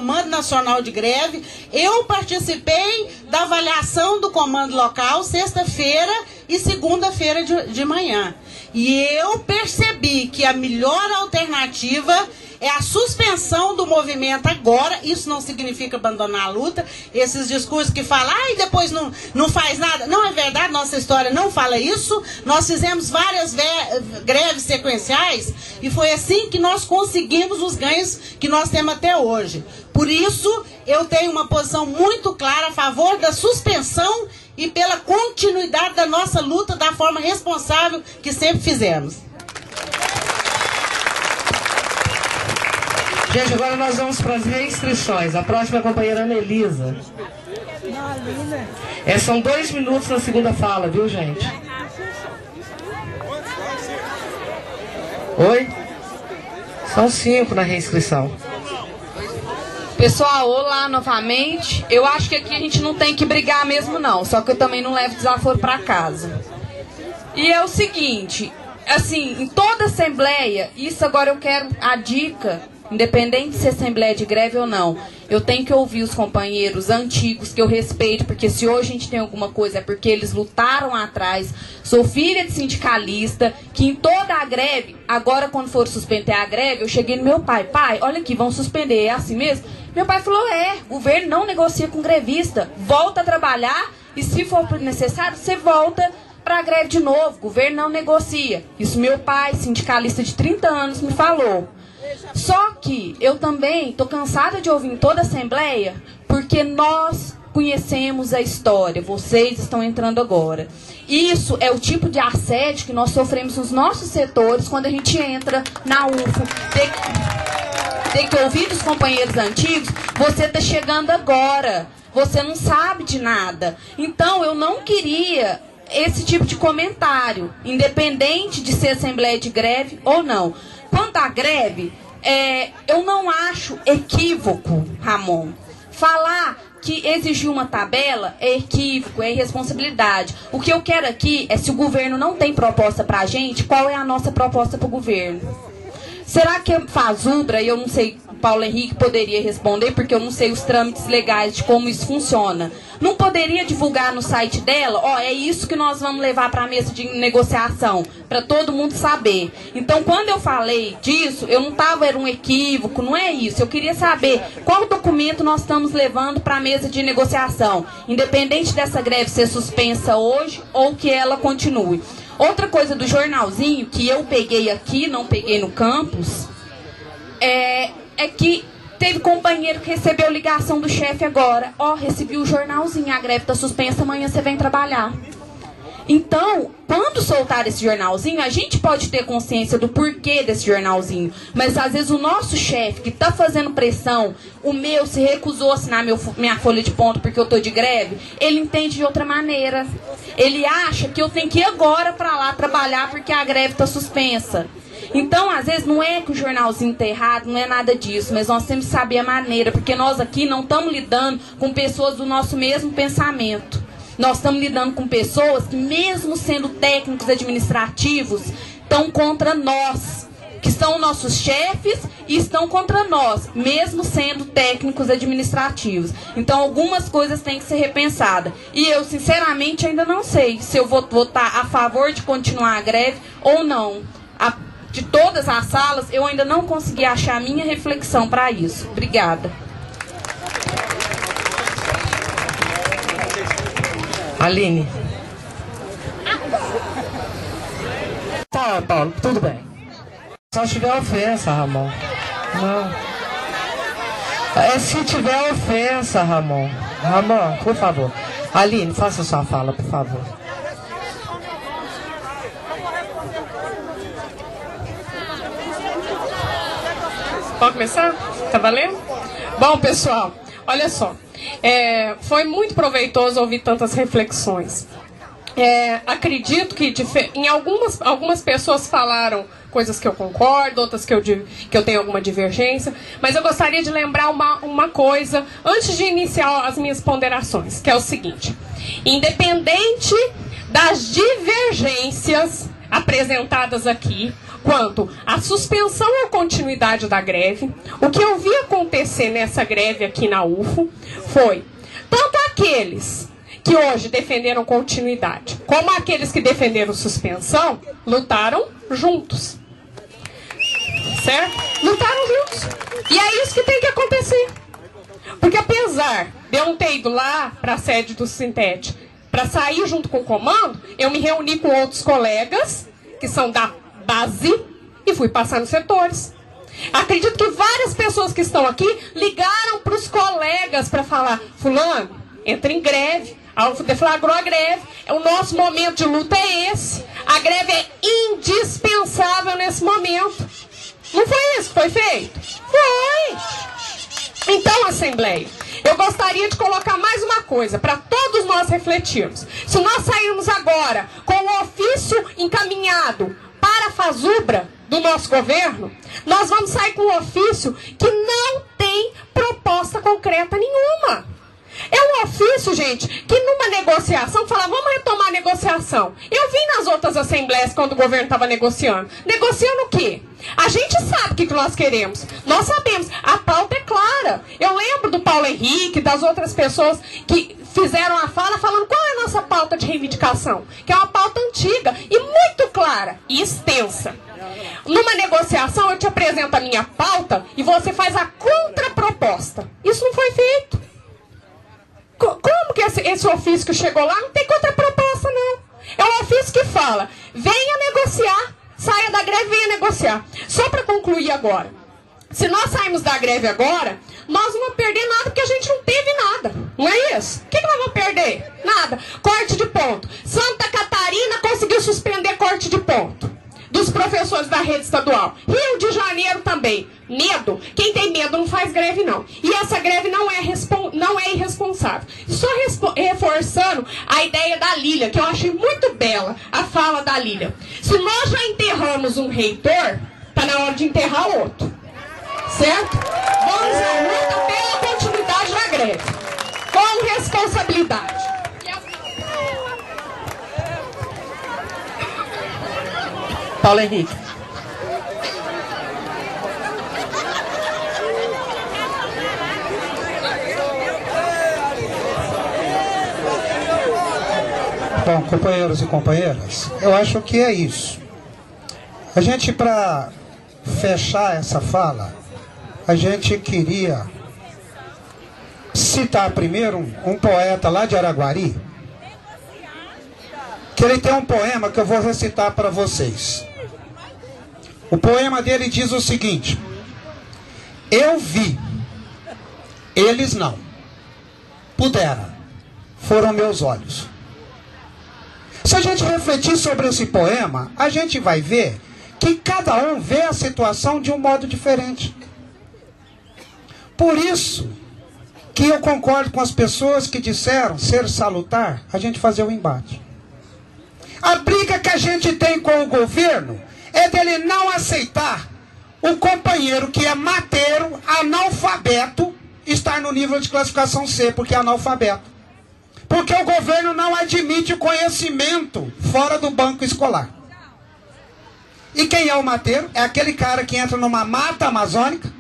Comando Nacional de Greve, eu participei da avaliação do comando local sexta-feira e segunda-feira de manhã. E eu percebi que a melhor alternativa é a suspensão do movimento agora. Isso não significa abandonar a luta. Esses discursos que falam, e depois não faz nada. Não é verdade, nossa história não fala isso. Nós fizemos várias greves sequenciais e foi assim que nós conseguimos os ganhos que nós temos até hoje. Por isso, eu tenho uma posição muito clara a favor da suspensão e pela continuidade da nossa luta da forma responsável que sempre fizemos. Gente, agora nós vamos para as reinscrições. A próxima é a companheira Ana Elisa. São 2 minutos na segunda fala, viu, gente? Oi? São 5 na reinscrição. Pessoal, olá novamente. Eu acho que aqui a gente não tem que brigar mesmo não, só que eu também não levo desaforo para casa. E é o seguinte, assim, em toda assembleia, isso agora eu quero a dica, independente de ser assembleia de greve ou não, eu tenho que ouvir os companheiros antigos que eu respeito, porque se hoje a gente tem alguma coisa é porque eles lutaram atrás. Sou filha de sindicalista, que em toda a greve, agora quando for suspender a greve, eu cheguei no meu pai, olha aqui, vão suspender, é assim mesmo? Meu pai falou, o governo não negocia com grevista, volta a trabalhar e se for necessário, você volta para a greve de novo, o governo não negocia. Isso meu pai, sindicalista de 30 anos, me falou. Só que eu também estou cansada de ouvir em toda a assembleia, porque nós conhecemos a história, vocês estão entrando agora. Isso é o tipo de assédio que nós sofremos nos nossos setores quando a gente entra na UFO. Tem que ouvir dos companheiros antigos, você está chegando agora, você não sabe de nada. Então eu não queria esse tipo de comentário, independente de ser assembleia de greve ou não. Quanto à greve, eu não acho equívoco, Ramon. Falar que exigir uma tabela é equívoco, é irresponsabilidade. O que eu quero aqui é, se o governo não tem proposta pra gente, qual é a nossa proposta pro governo? Será que a Fazubra, eu não sei, Paulo Henrique poderia responder, porque eu não sei os trâmites legais de como isso funciona. Não poderia divulgar no site dela, é isso que nós vamos levar para a mesa de negociação, para todo mundo saber. Então, quando eu falei disso, eu não estava, era um equívoco, não é isso. Eu queria saber qual documento nós estamos levando para a mesa de negociação, independente dessa greve ser suspensa hoje ou que ela continue. Outra coisa do jornalzinho, que eu peguei aqui, não peguei no campus, é que teve companheiro que recebeu ligação do chefe agora. Recebi o jornalzinho, a greve está suspensa, amanhã você vem trabalhar. Então, quando soltar esse jornalzinho, a gente pode ter consciência do porquê desse jornalzinho. Mas às vezes o nosso chefe, que está fazendo pressão, o meu se recusou a assinar minha folha de ponto porque eu estou de greve, ele entende de outra maneira. Ele acha que eu tenho que ir agora para lá trabalhar porque a greve está suspensa. Então, às vezes, não é que o jornalzinho está errado, não é nada disso, mas nós temos que saber a maneira, porque nós aqui não estamos lidando com pessoas do nosso mesmo pensamento. Nós estamos lidando com pessoas que, mesmo sendo técnicos administrativos, estão contra nós, que são nossos chefes e estão contra nós, mesmo sendo técnicos administrativos. Então, algumas coisas têm que ser repensadas. E eu, sinceramente, ainda não sei se eu vou votar a favor de continuar a greve ou não. De todas as salas, eu ainda não consegui achar a minha reflexão para isso. Obrigada. Aline. Tá, Paulo, tudo bem. Só se tiver ofensa, Ramon. Não. Se tiver ofensa, Ramon. Ramon, por favor. Aline, faça sua fala, por favor. Pode começar? Tá valendo? Bom, pessoal, olha só. Foi muito proveitoso ouvir tantas reflexões. Acredito que em algumas pessoas falaram coisas que eu concordo, outras que eu tenho alguma divergência, mas eu gostaria de lembrar uma coisa antes de iniciar as minhas ponderações, que é o seguinte: independente das divergências apresentadas aqui, quanto à suspensão ou continuidade da greve. O que eu vi acontecer nessa greve aqui na UFO foi tanto aqueles que hoje defenderam continuidade, como aqueles que defenderam suspensão, lutaram juntos. Certo? Lutaram juntos. E é isso que tem que acontecer. Porque apesar de eu não ter ido lá para a sede do Sintete para sair junto com o comando, eu me reuni com outros colegas que são da base e fui passar nos setores. Acredito que várias pessoas que estão aqui ligaram para os colegas para falar: fulano, entra em greve. A UFO deflagrou a greve. O nosso momento de luta é esse. A greve é indispensável nesse momento. Não foi isso que foi feito? Foi! Então, Assembleia, eu gostaria de colocar mais uma coisa para todos nós refletirmos. Se nós sairmos agora com o ofício encaminhado para a FASUBRA do nosso governo, nós vamos sair com um ofício que não tem proposta concreta nenhuma. É um ofício, gente, que numa negociação fala: vamos retomar a negociação. Eu vi nas outras assembleias quando o governo estava negociando. Negociando o quê? A gente sabe o que nós queremos. Nós sabemos. A pauta é clara. Eu lembro do Paulo Henrique, das outras pessoas que fizeram a fala falando qual é a nossa pauta de reivindicação. Que é uma pauta antiga e muito clara e extensa. Numa negociação eu te apresento a minha pauta e você faz a contraproposta. Isso não foi feito. Como que esse ofício que chegou lá não tem contraproposta, não? É um ofício que fala: venha negociar, saia da greve, venha negociar. Só para concluir agora, se nós sairmos da greve agora, nós não vamos perder nada, porque a gente não teve nada. Não é isso? O que nós vamos perder? Nada. Corte de ponto. Santa Catarina conseguiu suspender corte de ponto dos professores da rede estadual. Rio de Janeiro também. Medo? Quem tem medo não faz greve, não. E essa greve não é irresponsável. Só reforçando a ideia da Lília, que eu achei muito bela, a fala da Lília. Se nós já enterramos um reitor, está na hora de enterrar outro. Certo? Vamos à luta pela continuidade da greve. Com responsabilidade. Paulo Henrique. Bom, companheiros e companheiras, eu acho que é isso. A gente, para fechar essa fala, a gente queria citar primeiro um poeta lá de Araguari, que ele tem um poema que eu vou recitar para vocês. O poema dele diz o seguinte: eu vi, eles não, pudera, foram meus olhos. Se a gente refletir sobre esse poema, a gente vai ver que cada um vê a situação de um modo diferente. Por isso que eu concordo com as pessoas que disseram ser salutar a gente fazer o embate. A briga que a gente tem com o governo é dele não aceitar o companheiro que é mateiro, analfabeto, estar no nível de classificação C, porque é analfabeto. Porque o governo não admite o conhecimento fora do banco escolar. E quem é o mateiro? É aquele cara que entra numa mata amazônica,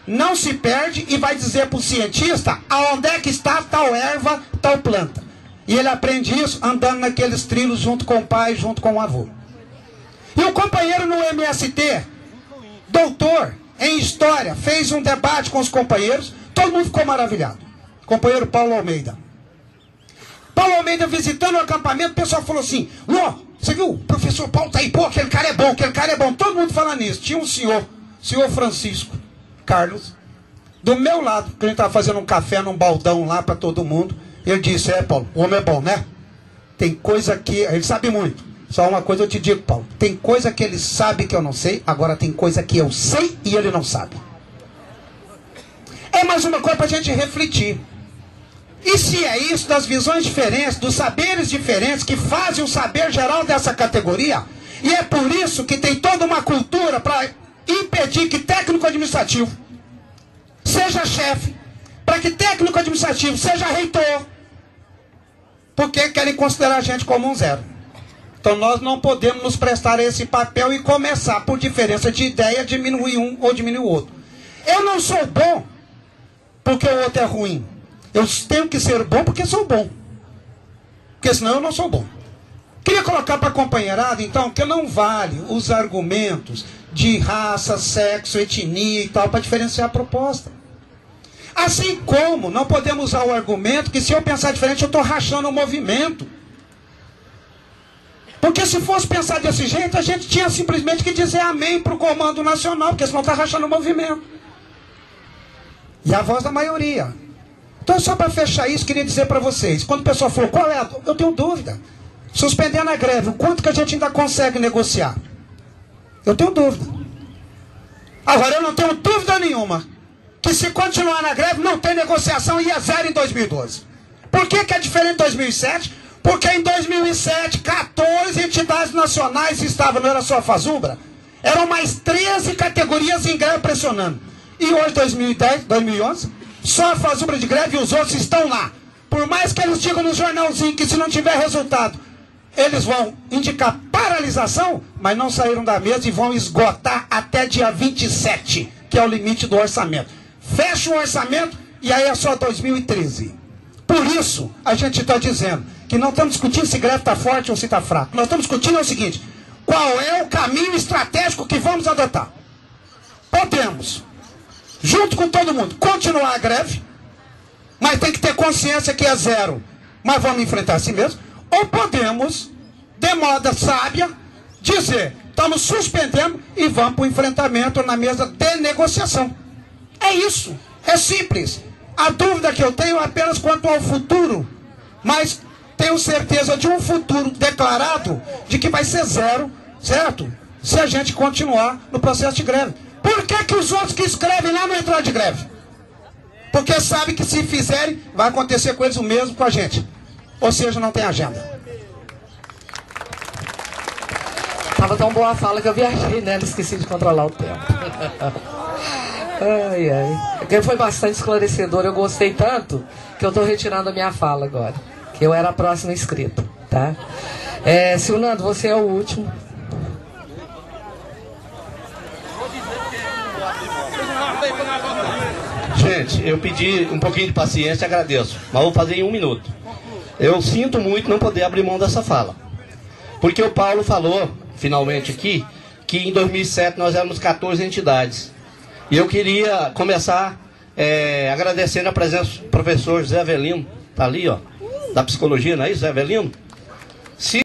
não se perde e vai dizer para o cientista aonde é que está tal erva, tal planta. E ele aprende isso andando naqueles trilhos junto com o pai, junto com o avô. E o companheiro no MST, doutor em história, fez um debate com os companheiros, todo mundo ficou maravilhado. Companheiro Paulo Almeida. Paulo Almeida visitando o acampamento, o pessoal falou assim: ó, você viu, o professor Paulo tá aí, pô, aquele cara é bom, aquele cara é bom. Todo mundo falando nisso. Tinha um senhor Francisco Carlos, do meu lado, que a gente estava fazendo um café num baldão lá para todo mundo. Ele disse: Paulo, o homem é bom, né? Tem coisa que... Ele sabe muito. Só uma coisa eu te digo, Paulo. Tem coisa que ele sabe que eu não sei, agora tem coisa que eu sei e ele não sabe. É mais uma coisa para a gente refletir. E se é isso, das visões diferentes, dos saberes diferentes, que fazem o saber geral dessa categoria, e é por isso que tem toda uma cultura para impedir que técnico administrativo seja chefe, para que técnico administrativo seja reitor, porque querem considerar a gente como um zero. Então nós não podemos nos prestar a esse papel e começar, por diferença de ideia, diminuir um ou diminuir o outro. Eu não sou bom porque o outro é ruim. Eu tenho que ser bom porque sou bom. Porque senão eu não sou bom. Queria colocar para a companheirada, então, que não vale os argumentos de raça, sexo, etnia e tal para diferenciar a proposta. Assim como não podemos usar o argumento que se eu pensar diferente eu estou rachando o movimento. Porque se fosse pensar desse jeito, a gente tinha simplesmente que dizer amém para o Comando Nacional, porque senão está rachando o movimento. E a voz da maioria. Então, só para fechar isso, queria dizer para vocês, quando o pessoal falou, qual é a dúvida? Eu tenho dúvida. Suspendendo a greve, o quanto que a gente ainda consegue negociar? Eu tenho dúvida. Agora, eu não tenho dúvida nenhuma que se continuar na greve, não tem negociação e é zero em 2012. Por que é diferente de 2007? Porque em 2007, 14 entidades nacionais estavam, não era só a Fazubra, eram mais 13 categorias em greve pressionando. E hoje, 2010, 2011, só a Fazubra de greve e os outros estão lá. Por mais que eles digam no jornalzinho que se não tiver resultado, eles vão indicar paralisação, mas não saíram da mesa e vão esgotar até dia 27, que é o limite do orçamento. Fecha o orçamento e aí é só 2013. Por isso, a gente está dizendo que não estamos discutindo se greve está forte ou se está fraco. Nós estamos discutindo o seguinte, qual é o caminho estratégico que vamos adotar? Podemos, junto com todo mundo, continuar a greve, mas tem que ter consciência que é zero, mas vamos enfrentar assim mesmo. Ou podemos, de modo sábia, dizer, estamos suspendendo e vamos para o enfrentamento na mesa de negociação. É isso, é simples. A dúvida que eu tenho é apenas quanto ao futuro, mas tenho certeza de um futuro declarado de que vai ser zero, certo? Se a gente continuar no processo de greve. Por que os outros que escrevem lá não entraram de greve? Porque sabem que se fizerem, vai acontecer com eles o mesmo com a gente. Ou seja, não tem agenda. Tava tão boa a fala que eu viajei, né? Esqueci de controlar o tempo. Ai, ai. Porque foi bastante esclarecedor. Eu gostei tanto que eu tô retirando a minha fala agora. Que eu era a próxima inscrita, tá? Silnando, você é o último. Gente, eu pedi um pouquinho de paciência, agradeço. Mas vou fazer em 1 minuto. Eu sinto muito não poder abrir mão dessa fala. Porque o Paulo falou, finalmente aqui, que em 2007 nós éramos 14 entidades. E eu queria começar agradecendo a presença do professor Zé Avelino, tá ali, ó, da psicologia, não é isso, Zé Avelino?